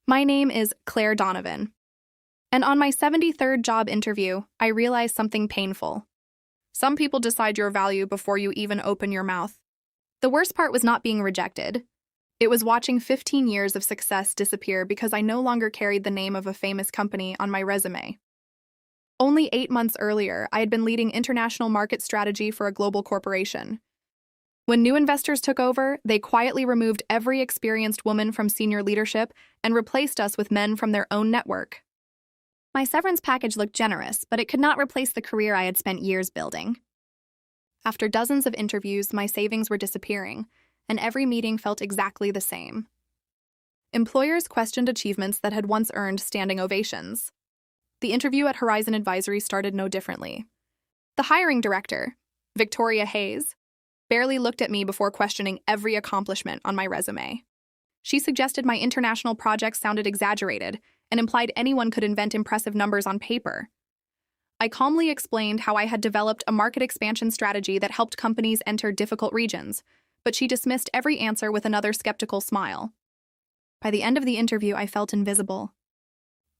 My name is Claire Donovan, and on my 73rd job interview, I realized something painful. Some people decide your value before you even open your mouth. The worst part was not being rejected. It was watching 15 years of success disappear because I no longer carried the name of a famous company on my resume. Only 8 months earlier, I had been leading international market strategy for a global corporation. When new investors took over, they quietly removed every experienced woman from senior leadership and replaced us with men from their own network. My severance package looked generous, but it could not replace the career I had spent years building. After dozens of interviews, my savings were disappearing, and every meeting felt exactly the same. Employers questioned achievements that had once earned standing ovations. The interview at Horizon Advisory started no differently. The hiring director, Victoria Hayes, barely looked at me before questioning every accomplishment on my resume. She suggested my international projects sounded exaggerated and implied anyone could invent impressive numbers on paper. I calmly explained how I had developed a market expansion strategy that helped companies enter difficult regions, but she dismissed every answer with another skeptical smile. By the end of the interview, I felt invisible.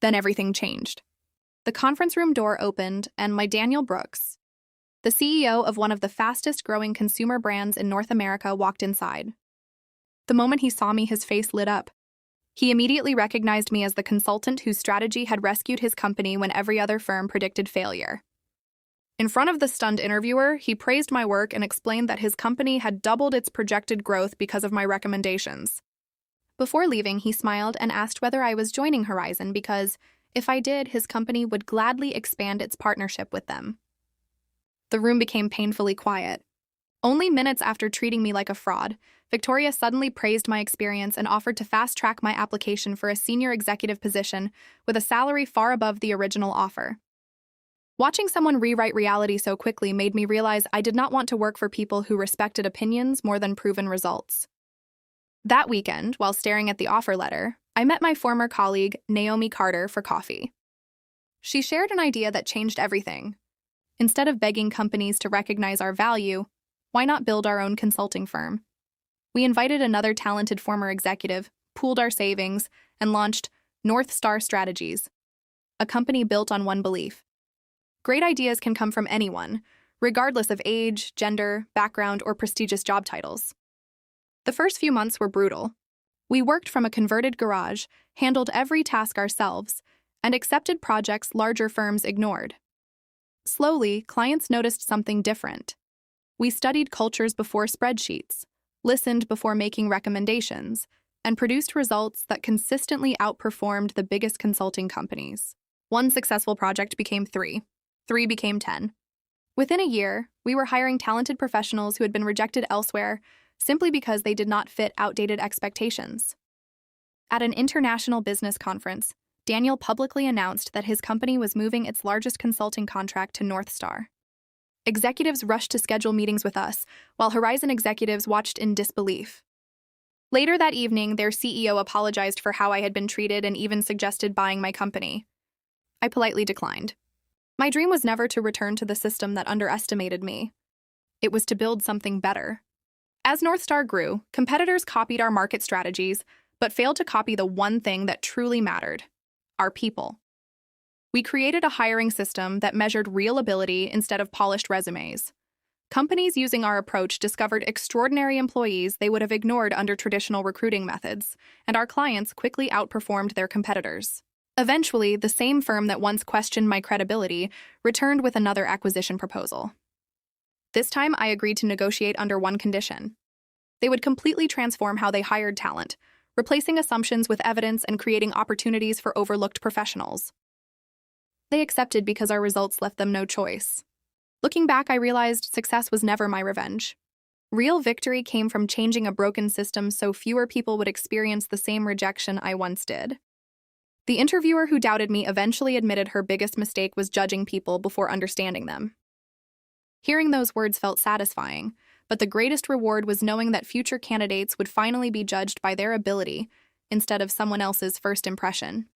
Then everything changed. The conference room door opened, and my Daniel Brooks, the CEO of one of the fastest-growing consumer brands in North America, walked inside. The moment he saw me, his face lit up. He immediately recognized me as the consultant whose strategy had rescued his company when every other firm predicted failure. In front of the stunned interviewer, he praised my work and explained that his company had doubled its projected growth because of my recommendations. Before leaving, he smiled and asked whether I was joining Horizon because, if I did, his company would gladly expand its partnership with them. The room became painfully quiet. Only minutes after treating me like a fraud, Victoria suddenly praised my experience and offered to fast-track my application for a senior executive position with a salary far above the original offer. Watching someone rewrite reality so quickly made me realize I did not want to work for people who respected opinions more than proven results. That weekend, while staring at the offer letter, I met my former colleague, Naomi Carter, for coffee. She shared an idea that changed everything. Instead of begging companies to recognize our value, why not build our own consulting firm? We invited another talented former executive, pooled our savings, and launched North Star Strategies, a company built on one belief. Great ideas can come from anyone, regardless of age, gender, background, or prestigious job titles. The first few months were brutal. We worked from a converted garage, handled every task ourselves, and accepted projects larger firms ignored. Slowly, clients noticed something different. We studied cultures before spreadsheets, listened before making recommendations, and produced results that consistently outperformed the biggest consulting companies. One successful project became 3. 3 became 10. Within a year, we were hiring talented professionals who had been rejected elsewhere simply because they did not fit outdated expectations. At an international business conference, Daniel publicly announced that his company was moving its largest consulting contract to North Star. Executives rushed to schedule meetings with us, while Horizon executives watched in disbelief. Later that evening, their CEO apologized for how I had been treated and even suggested buying my company. I politely declined. My dream was never to return to the system that underestimated me. It was to build something better. As North Star grew, competitors copied our market strategies, but failed to copy the one thing that truly mattered: our people. We created a hiring system that measured real ability instead of polished resumes. Companies using our approach discovered extraordinary employees they would have ignored under traditional recruiting methods, and our clients quickly outperformed their competitors. Eventually, the same firm that once questioned my credibility returned with another acquisition proposal. This time, I agreed to negotiate under one condition. They would completely transform how they hired talent, replacing assumptions with evidence and creating opportunities for overlooked professionals. They accepted because our results left them no choice. Looking back, I realized success was never my revenge. Real victory came from changing a broken system so fewer people would experience the same rejection I once did. The interviewer who doubted me eventually admitted her biggest mistake was judging people before understanding them. Hearing those words felt satisfying, but the greatest reward was knowing that future candidates would finally be judged by their ability instead of someone else's first impression.